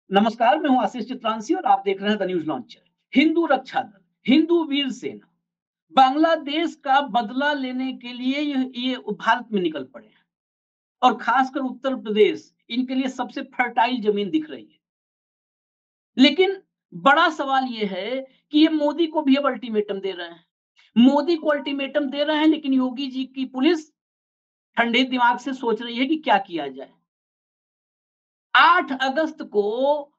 नमस्कार, मैं हूं आशीष चित्रांशी और आप देख रहे हैं द न्यूज लॉन्चर। हिंदू रक्षा दल, हिंदू वीर सेना बांग्लादेश का बदला लेने के लिए ये भारत में निकल पड़े हैं और खासकर उत्तर प्रदेश इनके लिए सबसे फर्टाइल जमीन दिख रही है। लेकिन बड़ा सवाल ये है कि ये मोदी को भी अब अल्टीमेटम दे रहे हैं। मोदी को अल्टीमेटम दे रहे हैं, लेकिन योगी जी की पुलिस ठंडे दिमाग से सोच रही है कि क्या किया जाए। 8 अगस्त को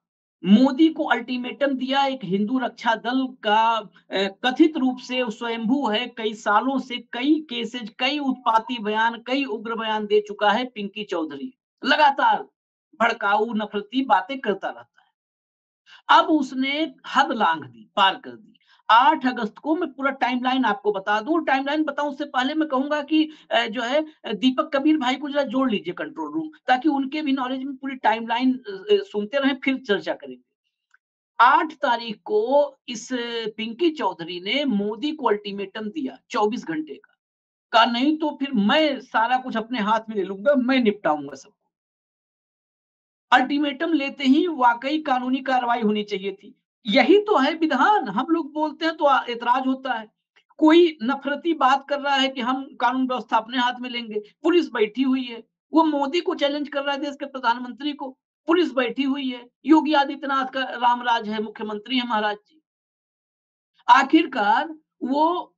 मोदी को अल्टीमेटम दिया एक हिंदू रक्षा दल का कथित रूप से स्वयंभू है, कई सालों से कई केसेज, कई उत्पाती बयान, कई उग्र बयान दे चुका है पिंकी चौधरी। लगातार भड़काऊ नफरती बातें करता रहता है। अब उसने हद लांघ दी, पार कर दी। 8 अगस्त को मैं पूरा टाइमलाइन आपको बता दूं। टाइमलाइन बताऊं उससे पहले मैं कहूंगा कि जो है दीपक कबीर भाई को जरा जोड़ लीजिए कंट्रोल रूम, ताकि उनके भी नॉलेज में पूरी टाइमलाइन सुनते रहें, फिर चर्चा करेंगे। 8 तारीख को इस पिंकी चौधरी ने मोदी को अल्टीमेटम दिया 24 घंटे का। कहा नहीं तो फिर मैं सारा कुछ अपने हाथ में ले लूंगा, मैं निपटाऊंगा सब। अल्टीमेटम लेते ही वाकई कानूनी कार्रवाई होनी चाहिए थी। यही तो है विधान। हम लोग बोलते हैं तो एतराज होता है। कोई नफरती बात कर रहा है कि हम कानून व्यवस्था अपने हाथ में लेंगे, पुलिस बैठी हुई है। वो मोदी को चैलेंज कर रहा है, देश के प्रधानमंत्री को, पुलिस बैठी हुई है। योगी आदित्यनाथ का रामराज है, मुख्यमंत्री है महाराज जी। आखिरकार वो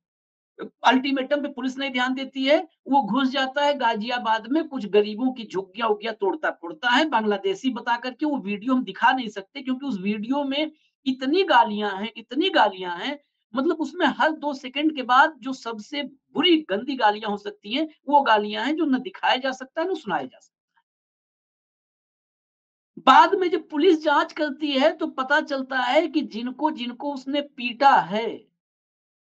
अल्टीमेटम पे पुलिस नहीं ध्यान देती है। वो घुस जाता है गाजियाबाद में, कुछ गरीबों की झुग्गियां उग्गियां तोड़ता फोड़ता है, बांग्लादेशी बता करके। वो वीडियो हम दिखा नहीं सकते क्योंकि उस वीडियो में इतनी गालियां हैं, इतनी गालियां हैं। मतलब उसमें हर 2 सेकंड के बाद जो सबसे बुरी गंदी गालियां हो सकती हैं, वो गालियां हैं जो न दिखाया जा सकता है न सुनाया जा सकता। बाद में जब पुलिस जांच करती है तो पता चलता है कि जिनको जिनको उसने पीटा है,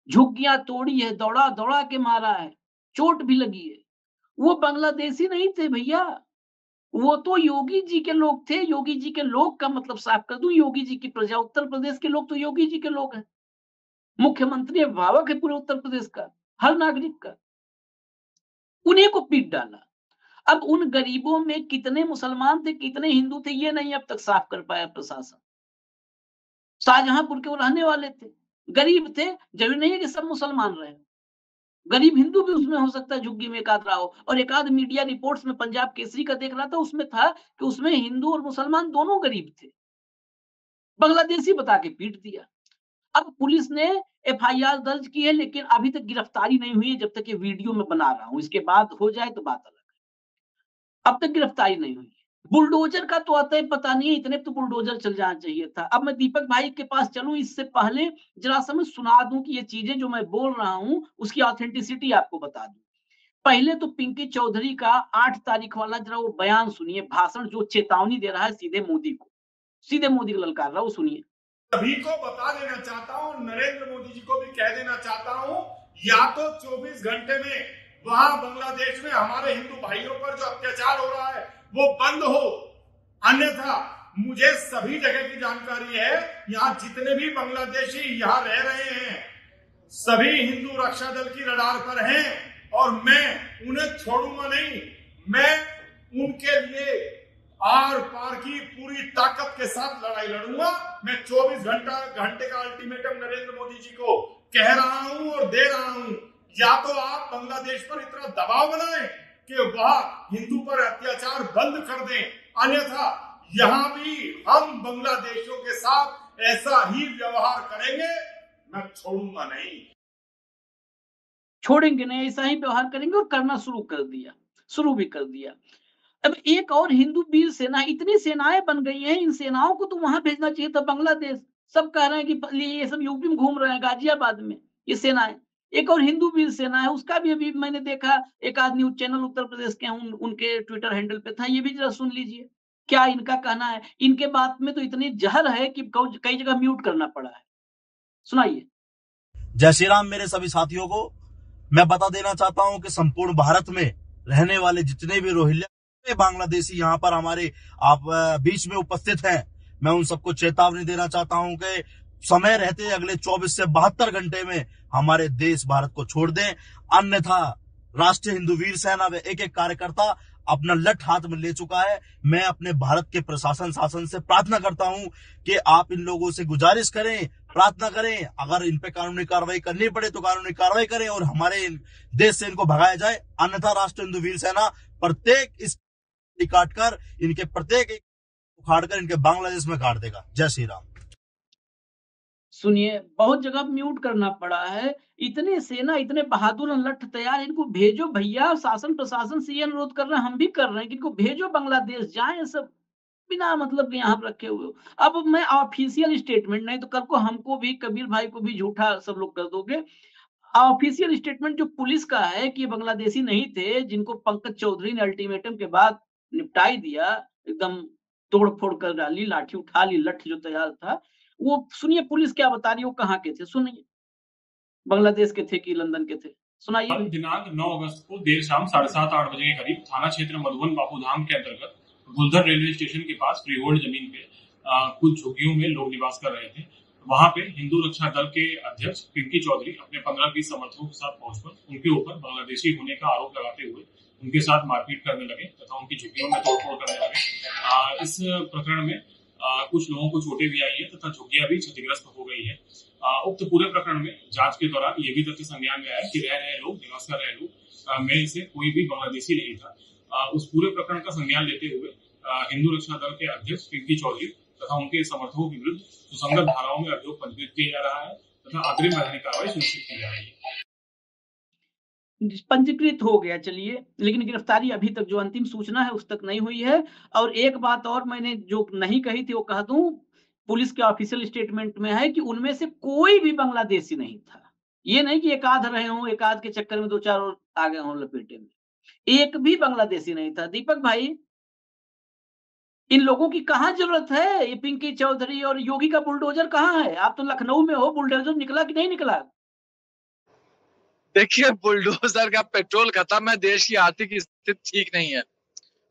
झुग्गियां तोड़ी है, दौड़ा दौड़ा के मारा है, चोट भी लगी है, वो बांग्लादेशी नहीं थे भैया। वो तो योगी जी के लोग थे। योगी जी के लोग का मतलब साफ कर दूं, योगी जी की प्रजा, उत्तर प्रदेश के लोग तो योगी जी के लोग हैं। मुख्यमंत्री अभिभावक है पूरे उत्तर प्रदेश का, हर नागरिक का। उन्हीं को पीट डाला। अब उन गरीबों में कितने मुसलमान थे, कितने हिंदू थे, ये नहीं अब तक साफ कर पाया प्रशासन। शाहजहांपुर के वो रहने वाले थे, गरीब थे। जरूरी नहीं है कि सब मुसलमान रहे। गरीब हिंदू भी उसमें हो सकता है, झुग्गी में एक आध रहा हो। और एक आध मीडिया रिपोर्ट्स में पंजाब केसरी का देख रहा था, उसमें था कि उसमें हिंदू और मुसलमान दोनों गरीब थे। बांग्लादेशी बता के पीट दिया। अब पुलिस ने एफआईआर दर्ज की है, लेकिन अभी तक गिरफ्तारी नहीं हुई है जब तक ये वीडियो में बना रहा हूं। इसके बाद हो जाए तो बात अलग है। अब तक गिरफ्तारी नहीं हुई है। बुलडोजर का तो आता है पता नहीं है, इतने तो बुलडोजर चल जाना चाहिए था। अब मैं दीपक भाई के पास चलूं इससे पहले जरा सा मैं सुना दूं कि ये चीजें जो मैं बोल रहा हूं उसकी ऑथेंटिसिटी आपको बता दूं। पहले तो पिंकी चौधरी का 8 तारीख वाला जरा वो बयान सुनिए, भाषण जो चेतावनी दे रहा है सीधे मोदी को, सीधे मोदी को ललकार रहा है, वो सुनिए। सभी को बता देना चाहता हूं, नरेंद्र मोदी जी को भी कह देना चाहता हूं, या तो 24 घंटे में वहां बांग्लादेश में हमारे हिंदू भाइयों पर जो अत्याचार हो रहा है वो बंद हो, अन्यथा मुझे सभी जगह की जानकारी है, यहां जितने भी बांग्लादेशी यहां रह रहे हैं सभी हिंदू रक्षा दल की रडार पर हैं और मैं उन्हें छोड़ूंगा नहीं। मैं उनके लिए आर पार की पूरी ताकत के साथ लड़ाई लड़ूंगा। मैं 24 घंटे का अल्टीमेटम नरेंद्र मोदी जी को कह रहा हूं और दे रहा हूं। या तो आप बांग्लादेश पर इतना दबाव बनाएं कि वह हिंदू पर अत्याचार बंद कर दें, अन्यथा यहां भी हम बांग्लादेशियों के साथ ऐसा ही व्यवहार करेंगे। मैं छोड़ूंगा नहीं। छोड़ेंगे नहीं, ऐसा ही व्यवहार करेंगे। और करना शुरू कर दिया, शुरू भी कर दिया। अब एक और हिंदू वीर सेना, इतनी सेनाएं बन गई हैं, इन सेनाओं को तो वहां भेजना चाहिए था बांग्लादेश। सब कह रहे हैं कि ये सब यूपी में घूम रहे हैं, गाजियाबाद में ये सेनाएं। एक और हिंदू वीर सेना है, उसका भी अभी मैंने देखा, एक आध न्यूज चैनल उत्तर प्रदेश के उनके ट्विटर हैंडल पे था। ये भी जरा सुन लीजिए क्या इनका कहना है। इनके बात में तो इतनी जहर है कि कई जगह म्यूट करना पड़ा है। सुनाइए। जय श्री राम मेरे सभी साथियों को मैं बता देना चाहता हूं कि संपूर्ण भारत में रहने वाले जितने भी रोहिंग्या बांग्लादेशी यहाँ पर हमारे आप बीच में उपस्थित हैं, मैं उन सबको चेतावनी देना चाहता हूं कि समय रहते अगले 24 से 72 घंटे में हमारे देश भारत को छोड़ दें, अन्यथा राष्ट्रीय हिंदू वीर सेना व एक एक कार्यकर्ता अपना लठ हाथ में ले चुका है। मैं अपने भारत के प्रशासन शासन से प्रार्थना करता हूं कि आप इन लोगों से गुजारिश करें, प्रार्थना करें, अगर इन पे कानूनी कार्रवाई करनी पड़े तो कानूनी कार्रवाई करें और हमारे देश से इनको भगाया जाए। अन्यथा राष्ट्रीय हिंदू वीर सेना प्रत्येक इस काटकर इनके प्रत्येक उखाड़कर इनके बांग्लादेश में काट देगा। जय श्री राम। सुनिए, बहुत जगह म्यूट करना पड़ा है। इतने सेना, इतने बहादुर लठ तैयार, इनको भेजो भैया। शासन प्रशासन से ये अनुरोध कर रहे हैं, हम भी कर रहे हैं कि इनको भेजो बांग्लादेश, जाए सब बिना मतलब के यहाँ रखे हुए हो। अब मैं ऑफिशियल स्टेटमेंट, नहीं तो कल को हमको भी, कबीर भाई को भी झूठा सब लोग कर दोगे। ऑफिशियल स्टेटमेंट जो पुलिस का है कि ये बांग्लादेशी नहीं थे, जिनको पंकज चौधरी ने अल्टीमेटम के बाद निपटाई दिया, एकदम तोड़ फोड़ कर डाली, लाठी उठा ली, लठ जो तैयार था। वो सुनिए पुलिस क्या बता रही है, वो कहाँ के थे सुनिए, बांग्लादेश के थे कि लंदन के थे, सुनाइए। दिनांक 9 अगस्त को देर शाम 7:30-8 बजे के करीब थाना क्षेत्र मधुबन बापूधाम के अंतर्गत गुलधर रेलवे स्टेशन के पास फ्रीहोल्ड जमीन पे कुछ झुग्गियों में लोग निवास कर रहे थे। वहां पे हिंदू रक्षा दल के अध्यक्ष पिंकी चौधरी अपने 15-20 समर्थकों के साथ पहुंचकर उनके ऊपर बांग्लादेशी होने का आरोप लगाते हुए उनके साथ मारपीट करने लगे तथा उनकी झुग्गियों में तोड़फोड़ करने लगे। इस प्रकरण में कुछ लोगों को चोटें भी आई है तथा झुग्गियां भी क्षतिग्रस्त हो गई है। उक्त पूरे प्रकरण में जांच के दौरान ये भी तथ्य संज्ञान में आया कि रह रहे लोग, निवास कर रहे लोग में से कोई भी बांग्लादेशी नहीं था। उस पूरे प्रकरण का संज्ञान लेते हुए हिंदू रक्षा दल के अध्यक्ष पिंकी चौधरी तथा उनके समर्थकों के विरुद्ध सुसंगत धाराओं में अभियोग पंजीकृत किया जा रहा है तथा अग्रिम वैधानिक कार्रवाई सुनिश्चित की जा रही है। पंजीकृत हो गया, चलिए, लेकिन गिरफ्तारी अभी तक जो अंतिम सूचना है उस तक नहीं हुई है। और एक बात और मैंने जो नहीं कही थी वो कह दूं, पुलिस के ऑफिशियल स्टेटमेंट में है कि उनमें से कोई भी बांग्लादेशी नहीं था। ये नहीं कि एक आध रहे हों, एक आध के चक्कर में दो चार और आ गए हों लपेटे में, एक भी बांग्लादेशी नहीं था। दीपक भाई, इन लोगों की कहाँ जरूरत है? ये पिंकी चौधरी और योगी का बुलडोजर कहाँ है? आप तो लखनऊ में हो, बुलडोजर निकला कि नहीं निकला? देखिए, बुलडोजर का पेट्रोल खत्म है, देश की आर्थिक स्थिति ठीक नहीं है,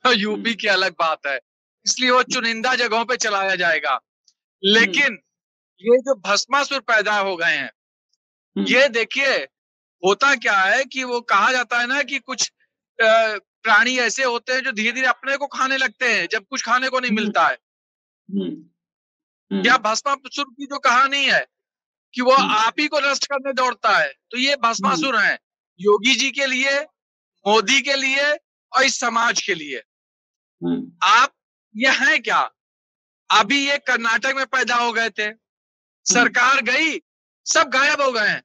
तो यूपी की अलग बात है, इसलिए वो चुनिंदा जगहों पे चलाया जाएगा। लेकिन ये जो भस्मासुर पैदा हो गए हैं, ये देखिए होता क्या है कि वो कहा जाता है ना कि कुछ प्राणी ऐसे होते हैं जो धीरे धीरे अपने को खाने लगते हैं जब कुछ खाने को नहीं मिलता है। क्या भस्मासुर की जो कहानी है कि वो आप ही को नष्ट करने दौड़ता है, तो ये भस्मासुर हैं योगी जी के लिए, मोदी के लिए और इस समाज के लिए। आप ये हैं क्या? अभी ये कर्नाटक में पैदा हो गए थे, सरकार गई, सब गायब हो गए हैं,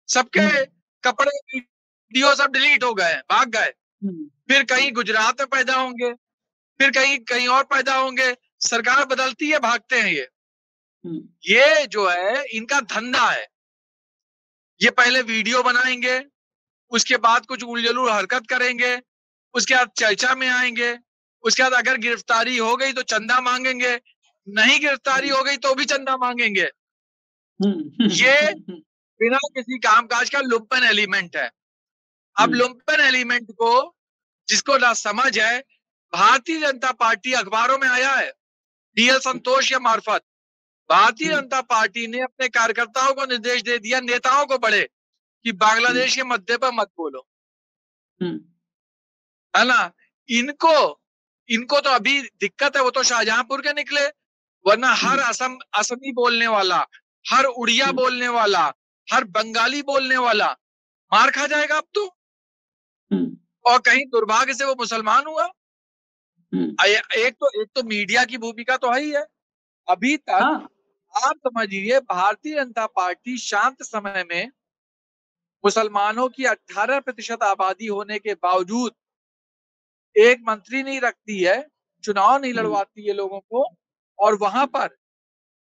सबके कपड़े वीडियो सब डिलीट हो गए, भाग गए। फिर कहीं गुजरात में पैदा होंगे, फिर कहीं और पैदा होंगे, सरकार बदलती है, भागते हैं ये जो है इनका धंधा है। ये पहले वीडियो बनाएंगे, उसके बाद कुछ उलझुल हरकत करेंगे, उसके बाद चर्चा में आएंगे, उसके बाद अगर गिरफ्तारी हो गई तो चंदा मांगेंगे, नहीं गिरफ्तारी हो गई तो भी चंदा मांगेंगे। ये बिना किसी कामकाज का लुम्पन एलिमेंट है। अब लुम्पन एलिमेंट को जिसको ना समझ है, भारतीय जनता पार्टी अखबारों में आया है, डीएल संतोष के मार्फत भारतीय जनता पार्टी ने अपने कार्यकर्ताओं को निर्देश दे दिया, नेताओं को बड़े, कि बांग्लादेश के मुद्दे पर मत बोलो, है ना। इनको तो अभी दिक्कत है, वो तो शाहजहांपुर के निकले, वरना हर असमी बोलने वाला, हर उड़िया बोलने वाला, हर बंगाली बोलने वाला मार खा जाएगा अब तो। और कहीं दुर्भाग्य से वो मुसलमान हुआ। एक तो मीडिया की भूमिका तो है ही है। अभी तक आप समझिए, भारतीय जनता पार्टी शांत समय में मुसलमानों की 18% आबादी होने के बावजूद एक मंत्री नहीं रखती है, चुनाव नहीं लड़वाती है लोगों को, और वहां पर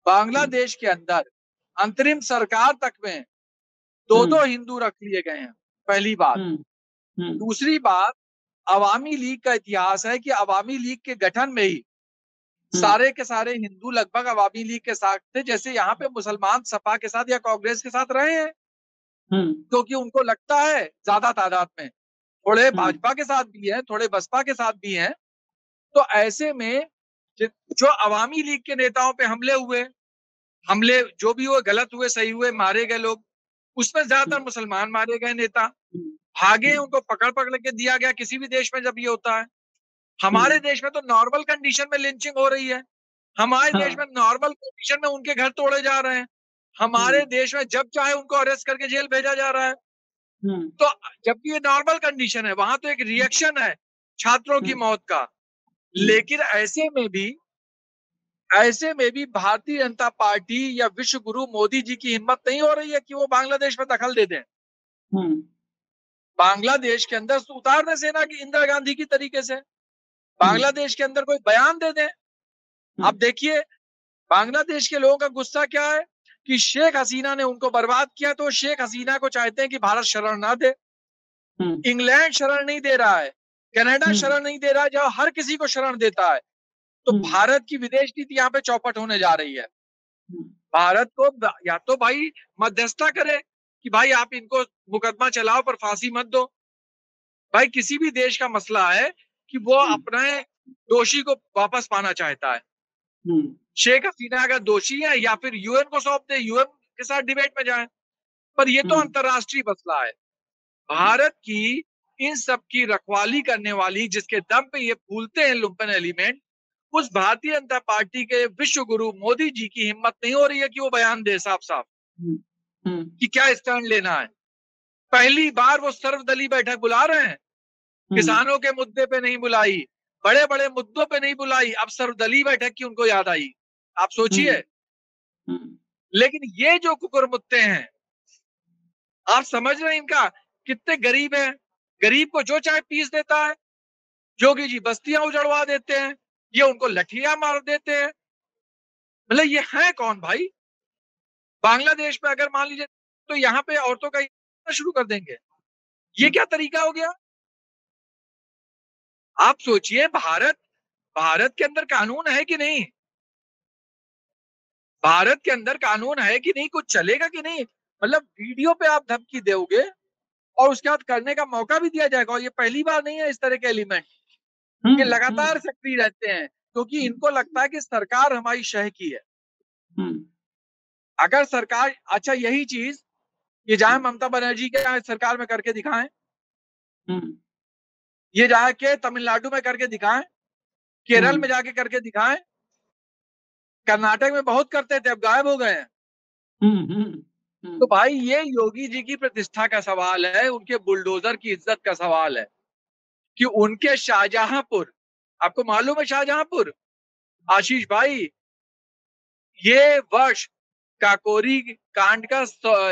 बांग्लादेश के अंदर अंतरिम सरकार तक में 2-2 हिंदू रख लिए गए हैं, पहली बात। दूसरी बात, अवामी लीग का इतिहास है कि अवामी लीग के गठन में ही सारे के सारे हिंदू लगभग अवामी लीग के साथ थे, जैसे यहाँ पे मुसलमान सपा के साथ या कांग्रेस के साथ रहे हैं, क्योंकि उनको लगता है ज्यादा तादाद में, थोड़े भाजपा के साथ भी हैं, थोड़े बसपा के साथ भी हैं। तो ऐसे में जो अवामी लीग के नेताओं पे हमले जो भी हुए, गलत हुए सही हुए, मारे गए लोग, उसमें ज्यादातर मुसलमान मारे गए नेता, भागे, उनको पकड़ के दिया गया। किसी भी देश में जब ये होता है हमारे देश में तो नॉर्मल कंडीशन में लिंचिंग हो रही है, हमारे देश में नॉर्मल कंडीशन में उनके घर तोड़े जा रहे हैं, हमारे देश में जब चाहे उनको अरेस्ट करके जेल भेजा जा रहा है। तो जबकि ये नॉर्मल कंडीशन है, वहां तो एक रिएक्शन है छात्रों की मौत का। लेकिन ऐसे में भी भारतीय जनता पार्टी या विश्व गुरु मोदी जी की हिम्मत नहीं हो रही है कि वो बांग्लादेश में दखल दे दें, बांग्लादेश के अंदर उतार दें सेना की, इंदिरा गांधी की तरीके से बांग्लादेश के अंदर कोई बयान दे दें। अब देखिए बांग्लादेश के लोगों का गुस्सा क्या है कि शेख हसीना ने उनको बर्बाद किया, तो शेख हसीना को चाहते हैं कि भारत शरण ना दे। इंग्लैंड शरण नहीं दे रहा है, कनाडा शरण नहीं दे रहा है, जहां हर किसी को शरण देता है। तो भारत की विदेश नीति यहाँ पे चौपट होने जा रही है। भारत को या तो भाई मध्यस्थता करे कि भाई आप इनको मुकदमा चलाओ पर फांसी मत दो। भाई किसी भी देश का मसला है कि वो अपने दोषी को वापस पाना चाहता है। शेख हसीना अगर दोषी है या फिर यूएन को सौंप दे, यूएन के साथ डिबेट में जाए। पर ये तो अंतरराष्ट्रीय मसला है। भारत की इन सब की रखवाली करने वाली, जिसके दम पे ये फूलते हैं लुम्पन एलिमेंट, उस भारतीय जनता पार्टी के विश्व गुरु मोदी जी की हिम्मत नहीं हो रही है कि वो बयान दे साफ साफ कि क्या स्टैंड लेना है। पहली बार वो सर्वदलीय बैठक बुला रहे हैं, किसानों के मुद्दे पे नहीं बुलाई, बड़े बड़े मुद्दों पे नहीं बुलाई, अब सर्वदलीय बैठक की उनको याद आई। आप सोचिए। लेकिन ये जो कुकुरमुत्ते हैं, आप समझ रहे हैं इनका कितने गरीब है। गरीब को जो चाहे पीस देता है, जोगी जी बस्तियां उजड़वा देते हैं, ये उनको लठियां मार देते हैं। मतलब ये है कौन भाई। बांग्लादेश में अगर मान लीजिए तो यहाँ पे औरतों का शुरू कर देंगे, ये क्या तरीका हो गया। आप सोचिए भारत के अंदर कानून है कि नहीं, भारत के अंदर कानून है कि नहीं, कुछ चलेगा कि नहीं। मतलब वीडियो पे आप धमकी दोगे और उसके बाद करने का मौका भी दिया जाएगा। और ये पहली बार नहीं है इस तरह के एलिमेंट, ये लगातार सक्रिय रहते हैं, क्योंकि इनको लगता है कि सरकार हमारी शह की है। अगर सरकार, अच्छा यही चीज ये जहां ममता बनर्जी के सरकार में करके दिखाएं, ये जाके तमिलनाडु में करके दिखाएं, केरल में जाके करके दिखाएं, कर्नाटक में बहुत करते थे, अब गायब हो गए हैं। तो भाई ये योगी जी की प्रतिष्ठा का सवाल है, उनके बुलडोजर की इज्जत का सवाल है कि उनके शाहजहांपुर, आपको मालूम है शाहजहांपुर, आशीष भाई, ये वर्ष काकोरी कांड का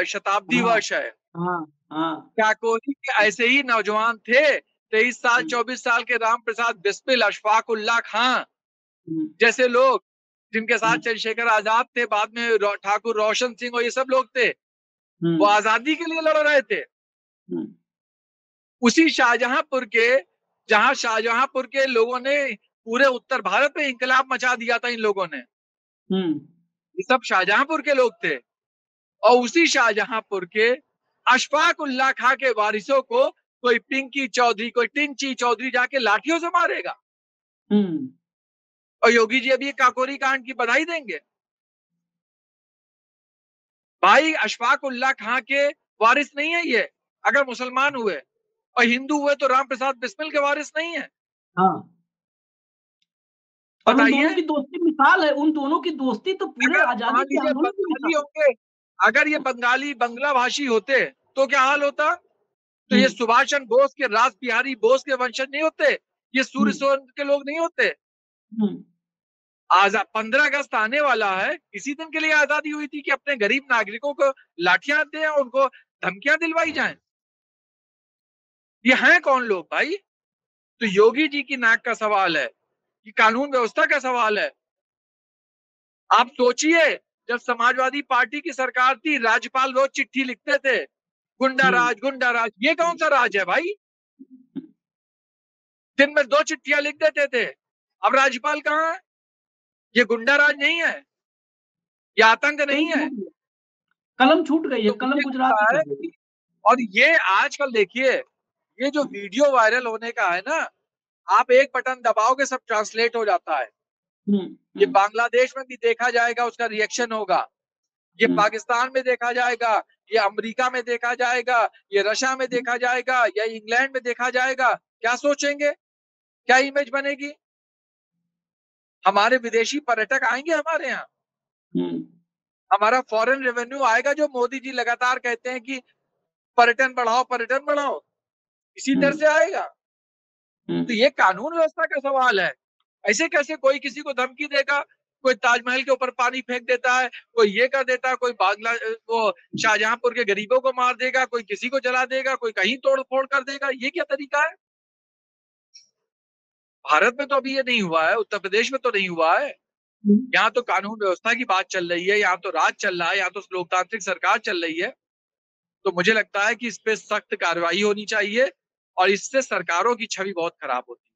शताब्दी वर्ष है। काकोरी के ऐसे ही नौजवान थे, 23 साल 24 साल के राम प्रसाद बिस्मिल, अशफाक उल्लाह खां जैसे लोग, जिनके साथ चंद्रशेखर आजाद थे, बाद में ठाकुर रोशन सिंह और ये सब लोग थे, वो आजादी के लिए लड़ रहे थे। उसी शाहजहांपुर के, जहां शाहजहांपुर के लोगों ने पूरे उत्तर भारत में इंकलाब मचा दिया था, इन लोगों ने, ये सब शाहजहांपुर के लोग थे। और उसी शाहजहांपुर के अशफाक उल्लाह खां के वारिसों को कोई पिंकी चौधरी, कोई टिंची चौधरी जाके लाठियों से मारेगा। और योगी जी अभी काकोरी कांड की बधाई देंगे। भाई अशफाक उल्लाह खां के वारिस नहीं है ये, अगर मुसलमान हुए, और हिंदू हुए तो राम प्रसाद बिस्मिल के वारिस नहीं है। और उन दोनों की दोस्ती मिसाल है, उन दोनों की दोस्ती तो पूरे आजादी के आंदोलन की होंगे। अगर ये बंगाली बंगला भाषी होते तो क्या हाल होता। तो ये सुभाष चंद्र बोस के, रास बिहारी बोस के वंशज नहीं होते, ये सूर्य सेन के लोग नहीं होते। 15 अगस्त आने वाला है, इसी दिन के लिए आजादी हुई थी कि अपने गरीब नागरिकों को लाठियां दें और उनको धमकियां दिलवाई जाएं। ये हैं कौन लोग भाई। तो योगी जी की नाक का सवाल है, कि कानून व्यवस्था का सवाल है। आप सोचिए, जब समाजवादी पार्टी की सरकार थी, राज्यपाल रोज चिट्ठी लिखते थे, गुंडा राज गुंडा राज। ये कौन सा राज है भाई। दिन में 2 चिट्ठियां लिख देते थे। अब राज्यपाल कहाँ है। ये गुंडा राज नहीं है, ये आतंक नहीं है, कलम छूट गई है, कलम गुजरात। और ये आजकल देखिए, ये जो वीडियो वायरल होने का है ना, आप एक बटन दबाओगे सब ट्रांसलेट हो जाता है। ये बांग्लादेश में भी देखा जाएगा, उसका रिएक्शन होगा। ये पाकिस्तान में देखा जाएगा, ये अमेरिका में देखा जाएगा, ये रशिया में देखा जाएगा, या इंग्लैंड में देखा जाएगा। क्या सोचेंगे क्या इमेज बनेगी? हमारे विदेशी पर्यटक आएंगे हमारे यहाँ, हमारा फॉरेन रेवेन्यू आएगा, जो मोदी जी लगातार कहते हैं कि पर्यटन बढ़ाओ, पर्यटन बढ़ाओ, इसी तरह से आएगा। तो ये कानून व्यवस्था का सवाल है। ऐसे कैसे कोई किसी को धमकी देगा, कोई ताजमहल के ऊपर पानी फेंक देता है, कोई ये कर देता है, कोई वो शाहजहांपुर के गरीबों को मार देगा, कोई किसी को जला देगा, कोई कहीं तोड़ फोड़ कर देगा, ये क्या तरीका है? भारत में तो अभी ये नहीं हुआ है, उत्तर प्रदेश में तो नहीं हुआ है। यहाँ तो कानून व्यवस्था की बात चल रही है, यहाँ तो राज चल रहा है, यहाँ तो लोकतांत्रिक सरकार चल रही है। तो मुझे लगता है कि इस पे सख्त कार्रवाई होनी चाहिए और इससे सरकारों की छवि बहुत खराब होती है।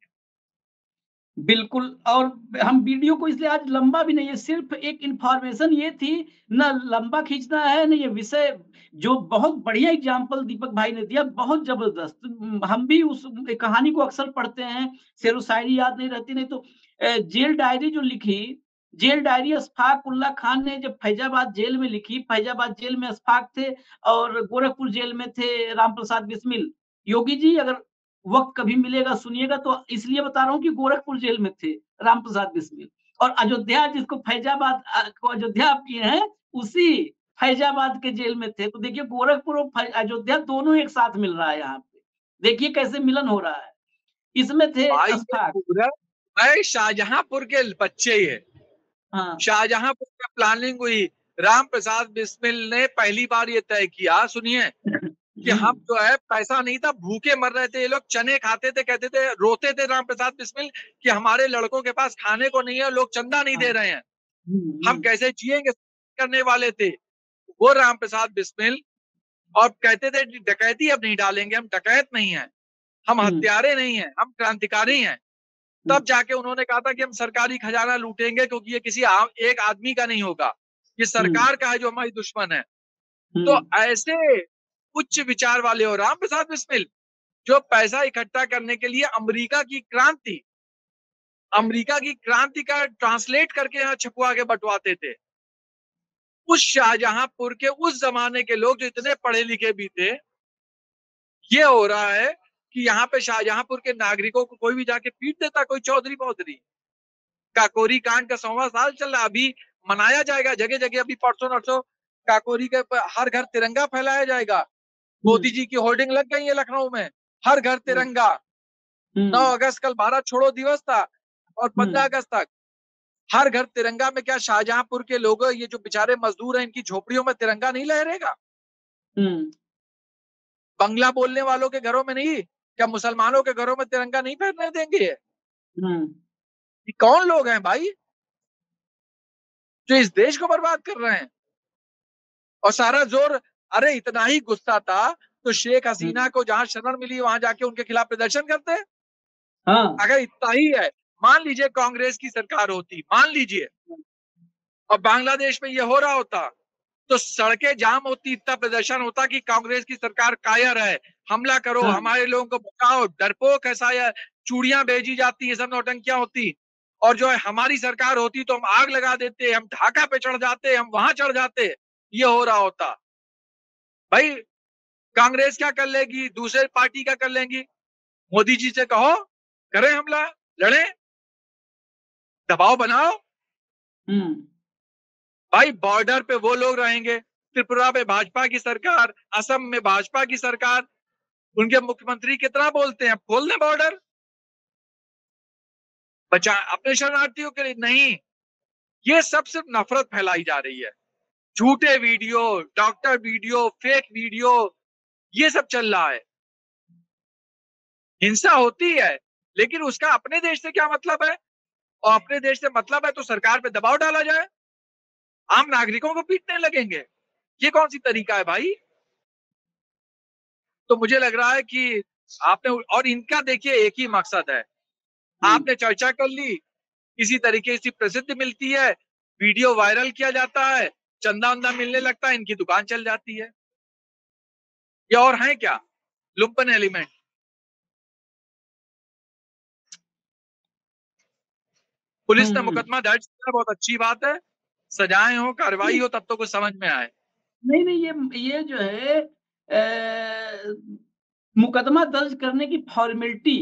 बिल्कुल। और हम वीडियो को इसलिए आज लंबा भी नहीं है, सिर्फ एक इंफॉर्मेशन ये थी, ना लंबा खींचना है ना ये विषय। जो बहुत बढ़िया एग्जाम्पल दीपक भाई ने दिया, बहुत जबरदस्त। हम भी उस कहानी को अक्सर पढ़ते हैं, शेरो शायरी याद नहीं रहती, नहीं तो जेल डायरी जो लिखी, जेल डायरी अशफाक उल्ला खान ने जब फैजाबाद जेल में लिखी, फैजाबाद जेल में अशफाक थे और गोरखपुर जेल में थे राम प्रसाद बिस्मिल। योगी जी अगर वक्त कभी मिलेगा सुनिएगा, तो इसलिए बता रहा हूँ कि गोरखपुर जेल में थे राम प्रसाद बिस्मिल, और अयोध्या जिसको फैजाबाद को अयोध्या आप किए हैं, उसी फैजाबाद के जेल में थे। तो देखिए गोरखपुर और अयोध्या दोनों एक साथ मिल रहा है यहाँ पे, देखिए कैसे मिलन हो रहा है। इसमें थे अशफाक। भाई शाहजहांपुर के बच्चे ये, हाँ, शाहजहांपुर में प्लानिंग हुई, राम प्रसाद बिस्मिल ने पहली बार ये तय किया, सुनिए, कि हम जो है पैसा नहीं था, भूखे मर रहे थे ये लोग, चने खाते थे, कहते थे, रोते थे राम प्रसाद बिस्मिल कि हमारे लड़कों के पास खाने को नहीं है, लोग चंदा नहीं दे रहे हैं, हम कैसे जिएंगे, करने वाले थे वो राम प्रसाद बिस्मिल। और कहते थे डकैती अब नहीं डालेंगे, हम डकैत नहीं है, हम हत्यारे नहीं है, हम क्रांतिकारी हैं। तब जाके उन्होंने कहा था कि हम सरकारी खजाना लूटेंगे, क्योंकि ये किसी एक आदमी का नहीं होगा, ये सरकार का है जो हमारी दुश्मन है। तो ऐसे उच्च विचार वाले हो राम प्रसाद बिस्मिल, जो पैसा इकट्ठा करने के लिए अमेरिका की क्रांति का ट्रांसलेट करके यहाँ छपवा के बंटवाते थे। उस शाहजहांपुर के उस जमाने के लोग जो इतने पढ़े लिखे भी थे, ये हो रहा है कि यहाँ पे शाहजहांपुर के नागरिकों को कोई भी जाके पीट देता, कोई चौधरी बौधरी। काकोरी कांड का 100वां साल चल रहा, अभी मनाया जाएगा जगह जगह, अभी परसों नरसों काकोरी के हर घर तिरंगा फैलाया जाएगा। मोदी जी की होर्डिंग लग गई है लखनऊ में, हर घर तिरंगा। 9 अगस्त कल भारत छोड़ो दिवस था, और 15 अगस्त तक हर घर तिरंगा में क्या शाहजहांपुर के लोग, ये जो बेचारे मजदूर हैं, इनकी झोपड़ियों में तिरंगा नहीं लहरेगा? बंगला बोलने वालों के घरों में नहीं, क्या मुसलमानों के घरों में तिरंगा नहीं फहरने देंगे? ये कौन लोग हैं भाई जो इस देश को बर्बाद कर रहे हैं? और सारा जोर, अरे इतना ही गुस्सा था तो शेख हसीना को जहां शरण मिली वहां जाके उनके खिलाफ प्रदर्शन करते हैं। हाँ। अगर इतना ही है, मान लीजिए कांग्रेस की सरकार होती, मान लीजिए, और बांग्लादेश में ये हो रहा होता, तो सड़कें जाम होती, इतना प्रदर्शन होता कि कांग्रेस की सरकार कायर है, हमला करो, हमारे लोगों को बचाओ, डरपोक ऐसा है, चूड़ियां भेजी जाती, ये सब नौटंकियां होती। और जो है हमारी सरकार होती तो हम आग लगा देते, हम ढाका पे चढ़ जाते, हम वहां चढ़ जाते, ये हो रहा होता। भाई कांग्रेस क्या कर लेगी, दूसरे पार्टी क्या कर लेंगी? मोदी जी से कहो करें हमला, लड़े, दबाव बनाओ। भाई बॉर्डर पे वो लोग रहेंगे, त्रिपुरा में भाजपा की सरकार, असम में भाजपा की सरकार, उनके मुख्यमंत्री कितना बोलते हैं खोल दें बॉर्डर, बचा अपने शरणार्थियों के लिए नहीं। ये सब सिर्फ नफरत फैलाई जा रही है, झूठे video, doctor video, fake video, ये सब चल रहा है। हिंसा होती है, लेकिन उसका अपने देश से क्या मतलब है? और अपने देश से मतलब है तो सरकार पे दबाव डाला जाए, आम नागरिकों को पीटने लगेंगे, ये कौन सी तरीका है भाई? तो मुझे लग रहा है कि आपने, और इनका देखिए एक ही मकसद है, आपने चर्चा कर ली, किसी तरीके से प्रसिद्धि मिलती है, वीडियो वायरल किया जाता है, चंदा वंदा मिलने लगता है, इनकी दुकान चल जाती है। ये और है क्या? लुम्पन एलिमेंट। पुलिस ने मुकदमा दर्ज किया, बहुत अच्छी बात है, सजाएं हो, कार्रवाई हो, तब तो कुछ समझ में आए। नहीं, ये जो है मुकदमा दर्ज करने की फॉर्मेलिटी,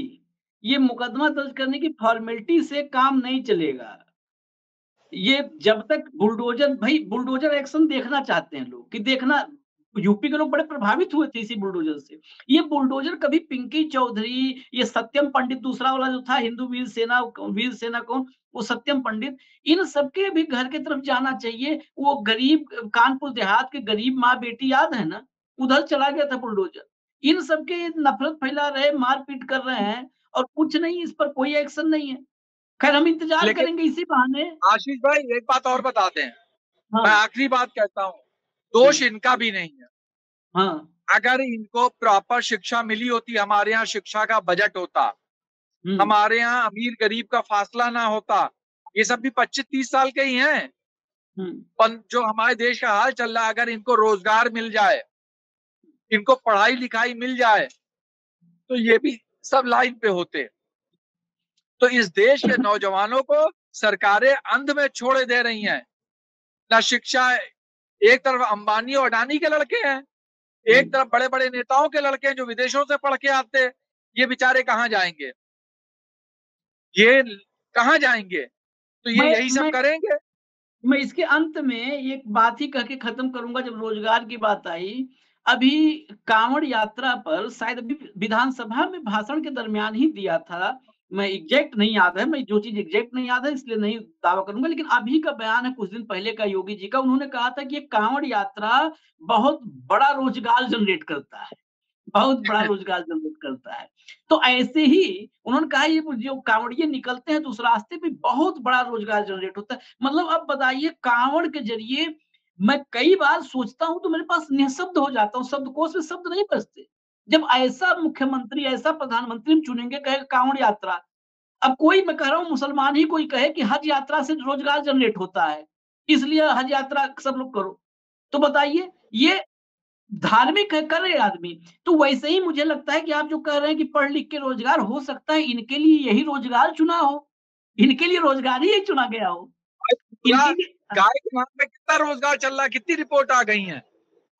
ये मुकदमा दर्ज करने की फॉर्मेलिटी से काम नहीं चलेगा। ये जब तक बुलडोजर एक्शन देखना चाहते हैं लोग कि देखना, यूपी के लोग बड़े प्रभावित हुए थे इसी बुलडोजर से। ये बुलडोजर कभी पिंकी चौधरी, ये सत्यम पंडित दूसरा वाला जो था हिंदू वीर सेना कौन, वो सत्यम पंडित, इन सबके भी घर की तरफ जाना चाहिए। वो गरीब कानपुर देहात के गरीब माँ बेटी याद है ना, उधर चला गया था बुलडोजर। इन सबके नफरत फैला रहे, मारपीट कर रहे हैं और कुछ नहीं, इस पर कोई एक्शन नहीं है। खैर हम इंतजार लेकिन करेंगे इसी बहाने। आशीष भाई एक बात और बता दें, मैं हाँ, आखिरी बात कहता हूँ, दोष इनका भी नहीं है। हाँ, अगर इनको प्रॉपर शिक्षा मिली होती, हमारे यहाँ शिक्षा का बजट होता, हमारे यहाँ अमीर गरीब का फासला ना होता, ये सब भी 25-30 साल के ही हैं। जो हमारे देश का हाल चल रहा है, अगर इनको रोजगार मिल जाए, इनको पढ़ाई लिखाई मिल जाए, तो ये भी सब लाइन पे होते। तो इस देश के नौजवानों को सरकारें अंध में छोड़े दे रही हैं। ना शिक्षा, एक तरफ अंबानी और अडानी के लड़के हैं, एक तरफ बड़े बड़े नेताओं के लड़के हैं जो विदेशों से पढ़ के आते। ये बेचारे कहाँ जाएंगे, ये कहाँ जाएंगे? तो ये यही सब करेंगे। मैं इसके अंत में एक बात ही कह के खत्म करूंगा। जब रोजगार की बात आई, अभी कांवड़ यात्रा पर शायद अभी विधानसभा में भाषण के दरमियान ही दिया था, मैं एग्जैक्ट नहीं याद है, मैं जो चीज एग्जैक्ट नहीं याद है इसलिए नहीं दावा करूंगा, लेकिन अभी का बयान है कुछ दिन पहले का योगी जी का। उन्होंने कहा था कि ये कांवड़ यात्रा बहुत बड़ा रोजगार जनरेट करता है, बहुत बड़ा रोजगार जनरेट करता है। तो ऐसे ही उन्होंने कहा ये जो कांवड़िए निकलते हैं तो उस रास्ते पे बहुत बड़ा रोजगार जनरेट होता है। मतलब अब बताइए, कांवड़ के जरिए मैं कई बार सोचता हूँ तो मेरे पास निःशब्द हो जाता हूँ, शब्दकोश में शब्द नहीं बचते। जब ऐसा मुख्यमंत्री, ऐसा प्रधानमंत्री हम चुनेंगे, कहेगा कांवड़ यात्रा। अब कोई, मैं कह रहा हूँ मुसलमान ही कोई कहे कि हज यात्रा से रोजगार जनरेट होता है, इसलिए हज यात्रा सब लोग करो। तो बताइए, ये धार्मिक है, कर रहे आदमी। तो वैसे ही मुझे लगता है कि आप जो कह रहे हैं कि पढ़ लिख के रोजगार हो सकता है, इनके लिए यही रोजगार चुना हो, इनके लिए रोजगार ही चुना गया हो। इनके लिए गाय के नाम पे कितना रोजगार चल रहा है, कितनी रिपोर्ट आ गई है।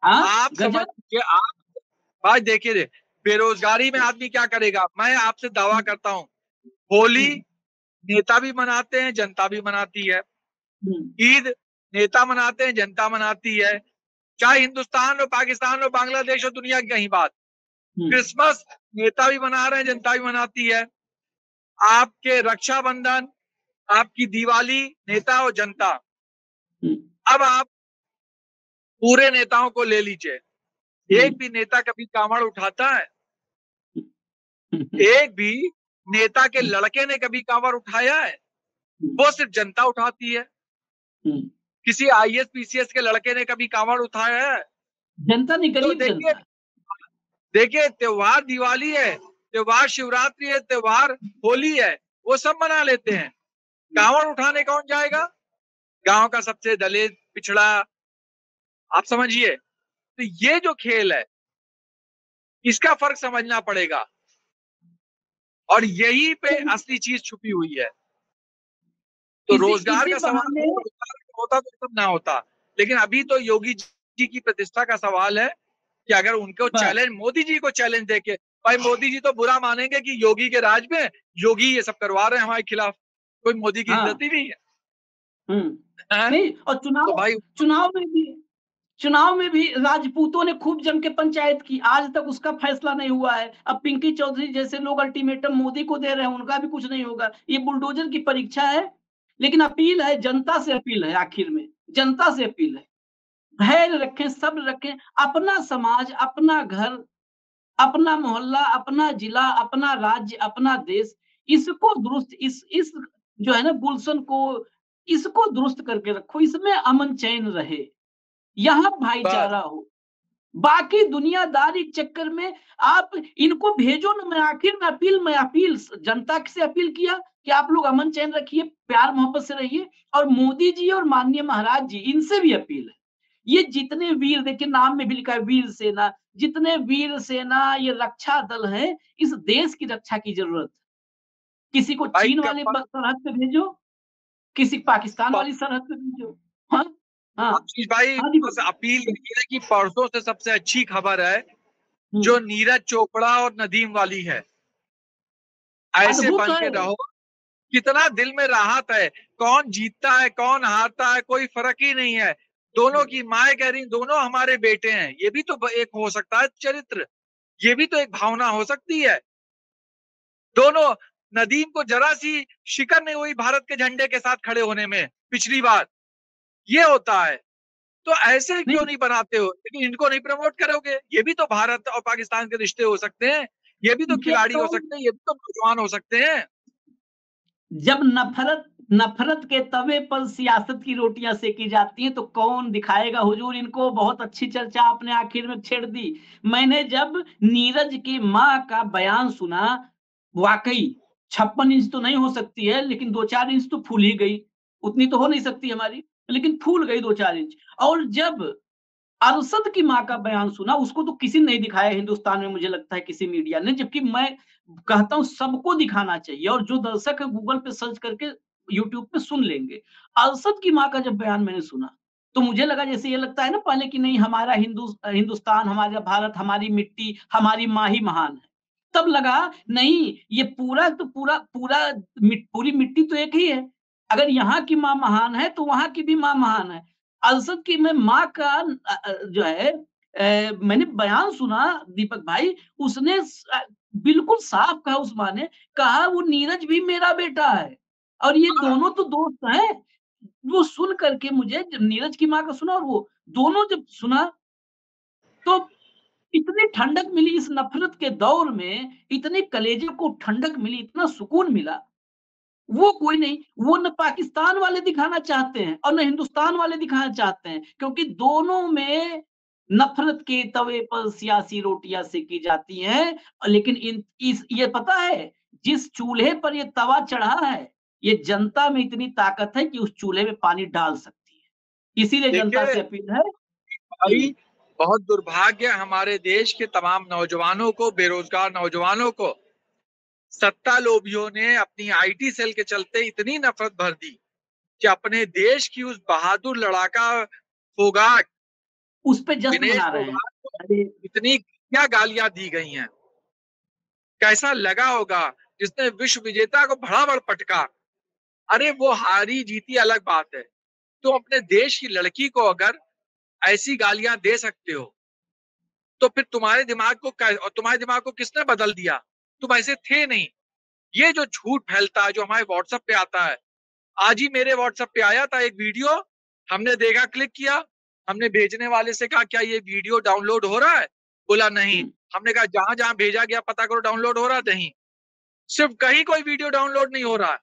आप समझ के आप भाई देखिए, बेरोजगारी में आदमी क्या करेगा। मैं आपसे दावा करता हूँ, होली नेता भी मनाते हैं, जनता भी मनाती है। ईद नेता मनाते हैं, जनता मनाती है, चाहे हिंदुस्तान हो, पाकिस्तान हो, बांग्लादेश हो, दुनिया की कहीं बात। क्रिसमस नेता भी मना रहे हैं, जनता भी मनाती है। आपके रक्षाबंधन, आपकी दिवाली, नेता और जनता। अब आप पूरे नेताओं को ले लीजिए, एक भी नेता कभी कांवड़ उठाता है? एक भी नेता के लड़के ने कभी कांवड़ उठाया है? वो सिर्फ जनता उठाती है। किसी IAS PCS के लड़के ने कभी कांवड़ उठाया है? जनता नहीं, गरीब जनता। देखिए, त्योहार दिवाली है, त्योहार शिवरात्रि है, त्योहार होली है, वो सब मना लेते हैं। कांवड़ उठाने कौन जाएगा? गांव का सबसे दलित, पिछड़ा, आप समझिए। तो ये जो खेल है, इसका फर्क समझना पड़ेगा, और यही पे असली चीज छुपी हुई है। तो रोजगार का सवाल होता तो सब ना होता, लेकिन अभी तो योगी जी की प्रतिष्ठा का सवाल है कि अगर उनको चैलेंज, मोदी जी को चैलेंज देके, भाई मोदी जी तो बुरा मानेंगे कि योगी के राज में योगी ये सब करवा रहे हैं हमारे खिलाफ, कोई मोदी की इज्जत ही नहीं है। नहीं, और चुनाव में भी राजपूतों ने खूब जम के पंचायत की, आज तक उसका फैसला नहीं हुआ है। अब पिंकी चौधरी जैसे लोग अल्टीमेटम मोदी को दे रहे हैं, उनका भी कुछ नहीं होगा। ये बुलडोजर की परीक्षा है, लेकिन अपील है, जनता से अपील है, आखिर में जनता से अपील है, धैर्य रखें, सब्र रखें। अपना समाज, अपना घर, अपना मोहल्ला, अपना जिला, अपना राज्य, अपना देश, इसको दुरुस्त, इस जो है ना गुलशन को, इसको दुरुस्त करके रखो, इसमें अमन चैन रहे, यहाँ भाईचारा हो। बाकी दुनियादारी चक्कर में आप इनको भेजो ना। मैं अपील जनता से अपील किया कि आप लोग अमन चैन रखिए, प्यार मोहब्बत से रहिए। और मोदी जी और माननीय महाराज जी, इनसे भी अपील है, ये जितने वीर, देखिए नाम में भी लिखा है वीर सेना, जितने वीर सेना, ये रक्षा दल है, इस देश की रक्षा की जरूरत है। किसी को चीन वाली सरहद पे भेजो, किसी पाकिस्तान वाली सरहद पे भेजो। हाँ, आशीष भाई, बस अपील है कि परसों से सबसे अच्छी खबर है जो नीरज चोपड़ा और नदीम वाली है। ऐसे अद्भुत बन के है। रहो, कितना दिल में राहत है। कौन जीतता है कौन हारता है कोई फर्क ही नहीं है। दोनों की माए कह रही दोनों हमारे बेटे हैं, ये भी तो एक हो सकता है चरित्र, ये भी तो एक भावना हो सकती है। दोनों, नदीम को जरा सी शिकन नहीं हुई भारत के झंडे के साथ खड़े होने में पिछली बार, ये होता है। तो ऐसे नहीं, क्यों नहीं बनाते हो, लेकिन इनको नहीं प्रमोट करोगे। ये भी तो भारत और पाकिस्तान के रिश्ते हो सकते हैं, ये भी तो ये खिलाड़ी तो हो सकते हैं, ये भी तो नौजवान हो सकते हैं। जब नफरत नफरत के तवे पर सियासत की रोटियां सेकी जाती हैं तो कौन दिखाएगा हुजूर इनको। बहुत अच्छी चर्चा आपने आखिर में छेड़ दी। मैंने जब नीरज की माँ का बयान सुना, वाकई 56 इंच तो नहीं हो सकती है, लेकिन 2-4 इंच तो फूल ही गई। उतनी तो हो नहीं सकती हमारी, लेकिन फूल गई 2-4 इंच। और जब अरशद की माँ का बयान सुना, उसको तो किसी ने नहीं दिखाया हिंदुस्तान में, मुझे लगता है किसी मीडिया ने, जबकि मैं कहता हूं सबको दिखाना चाहिए, और जो दर्शक है गूगल पे सर्च करके यूट्यूब पे सुन लेंगे। अरशद की माँ का जब बयान मैंने सुना, तो मुझे लगा जैसे ये लगता है ना पहले कि नहीं हमारा हिंदुस्तान, हमारा भारत, हमारी मिट्टी, हमारी माँ ही महान है। तब लगा नहीं, ये पूरा तो पूरी मिट्टी तो एक ही है। अगर यहाँ की माँ महान है तो वहां की भी माँ महान है। अरशद की मैं माँ का जो है मैंने बयान सुना दीपक भाई, उसने बिल्कुल साफ कहा, उस माँ ने कहा वो नीरज भी मेरा बेटा है और ये दोनों तो दोस्त हैं। वो सुन करके मुझे जब नीरज की माँ का सुना और वो दोनों जब सुना, तो इतनी ठंडक मिली इस नफरत के दौर में, इतनी कलेजे को ठंडक मिली, इतना सुकून मिला। वो कोई नहीं, वो न पाकिस्तान वाले दिखाना चाहते हैं और न हिंदुस्तान वाले दिखाना चाहते हैं, क्योंकि दोनों में नफरत के तवे पर सियासी रोटियां सेकी जाती हैं। लेकिन ये पता है, जिस चूल्हे पर ये तवा चढ़ा है, ये जनता में इतनी ताकत है कि उस चूल्हे में पानी डाल सकती है। इसीलिए जनता देखिए से अपील है। भाई, बहुत दुर्भाग्य हमारे देश के तमाम नौजवानों को, बेरोजगार नौजवानों को, सत्ता लोभियों ने अपनी आईटी सेल के चलते इतनी नफरत भर दी कि अपने देश की उस बहादुर लड़ाका फोगाट, उस पे जश्न विनेश मना रहे हैं। फोगाट को अरे इतनी क्या गालियां दी गई हैं। कैसा लगा होगा जिसने विश्व विजेता को भड़ाभड़ पटका। अरे वो हारी जीती अलग बात है, तुम अपने देश की लड़की को अगर ऐसी गालियां दे सकते हो तो फिर तुम्हारे दिमाग को किसने बदल दिया। तुम ऐसे थे नहीं। ये जो झूठ फैलता है, जो हमारे व्हाट्सएप पे आता है, आज ही मेरे व्हाट्सएप पे आया था एक वीडियो, हमने देखा, क्लिक किया, हमने भेजने वाले से कहा क्या ये वीडियो डाउनलोड हो रहा है, बोला नहीं। हमने कहा जहां जहां भेजा गया पता करो डाउनलोड हो रहा है, नहीं, सिर्फ कहीं कोई वीडियो डाउनलोड नहीं हो रहा है,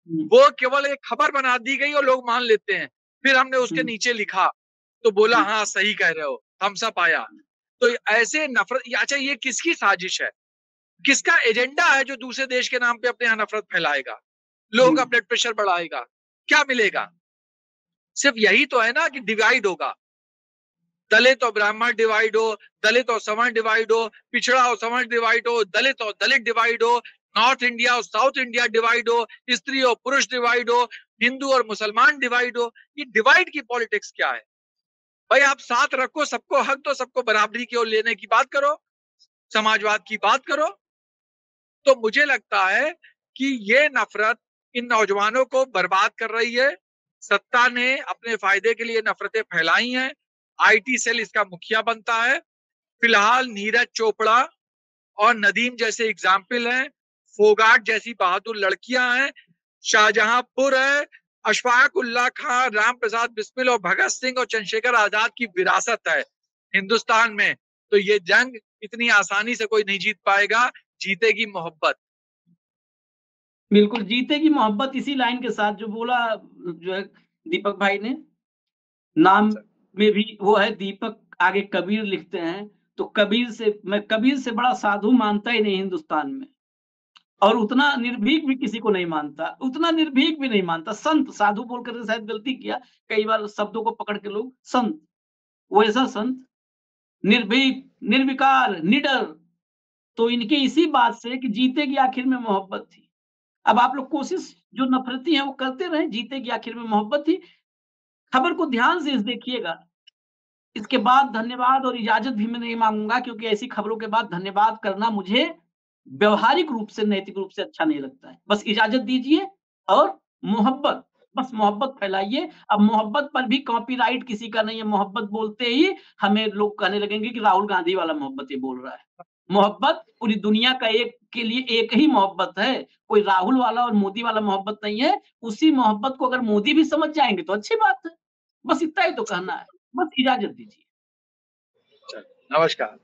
वो केवल एक खबर बना दी गई और लोग मान लेते हैं। फिर हमने उसके नीचे लिखा तो बोला हाँ सही कह रहे हो, थम्स अप आया। तो ऐसे नफरत, अच्छा ये किसकी साजिश है, किसका एजेंडा है जो दूसरे देश के नाम पे अपने यहाँ नफरत फैलाएगा, लोगों का ब्लड प्रेशर बढ़ाएगा, क्या मिलेगा। सिर्फ यही तो है ना कि डिवाइड होगा, दलित और ब्राह्मण डिवाइड हो, दलित और सवर्ण डिवाइड हो, पिछड़ा और सवर्ण डिवाइड हो, दलित और दलित डिवाइड हो, नॉर्थ इंडिया और साउथ इंडिया डिवाइड हो, स्त्री और पुरुष डिवाइड हो, हिंदू और मुसलमान डिवाइड हो। ये डिवाइड की पॉलिटिक्स क्या है भाई। आप साथ रखो, सबको हक दो, सबको बराबरी की ओर लेने की बात करो, समाजवाद की बात करो। तो मुझे लगता है कि ये नफरत इन नौजवानों को बर्बाद कर रही है। सत्ता ने अपने फायदे के लिए नफरतें फैलाई हैं, आईटी सेल इसका मुखिया बनता है। फिलहाल नीरज चोपड़ा और नदीम जैसे एग्जाम्पल हैं, फोगाट जैसी बहादुर लड़कियां हैं, शाहजहांपुर है, अशफाक उल्लाह खां, राम प्रसाद बिस्मिल और भगत सिंह और चंद्रशेखर आजाद की विरासत है हिंदुस्तान में। तो ये जंग इतनी आसानी से कोई नहीं जीत पाएगा, जीतेगी मोहब्बत। बिल्कुल जीतेगी मोहब्बत। इसी लाइन के साथ जो बोला जो है दीपक भाई ने, नाम में भी वो है दीपक, आगे कबीर लिखते हैं, तो मैं कबीर से बड़ा साधु मानता ही नहीं हिंदुस्तान में, और उतना निर्भीक भी किसी को नहीं मानता, उतना निर्भीक भी नहीं मानता। संत, साधु बोलकर शायद गलती किया, कई बार शब्दों को पकड़ के लोग संत, वैसा संत, निर्भीक, निर्विकार, निडर। तो इनके इसी बात से कि जीतेगी आखिर में मोहब्बत थी। अब आप लोग कोशिश जो नफरती हैं वो करते रहे, जीतेगी आखिर में मोहब्बत थी। खबर को ध्यान से देखिएगा। इसके बाद धन्यवाद और इजाजत भी मैं नहीं मांगूंगा, क्योंकि ऐसी खबरों के बाद धन्यवाद करना मुझे व्यवहारिक रूप से, नैतिक रूप से अच्छा नहीं लगता है। बस इजाजत दीजिए और मोहब्बत, बस मोहब्बत फैलाइए। अब मोहब्बत पर भी कॉपीराइट किसी का नहीं है। मोहब्बत बोलते ही हमें लोग कहने लगेंगे कि राहुल गांधी वाला मोहब्बत ये बोल रहा है। मोहब्बत पूरी दुनिया का एक के लिए एक ही मोहब्बत है, कोई राहुल वाला और मोदी वाला मोहब्बत नहीं है। उसी मोहब्बत को अगर मोदी भी समझ जाएंगे तो अच्छी बात है। बस इतना ही तो कहना है, बस इजाजत दीजिए। नमस्कार।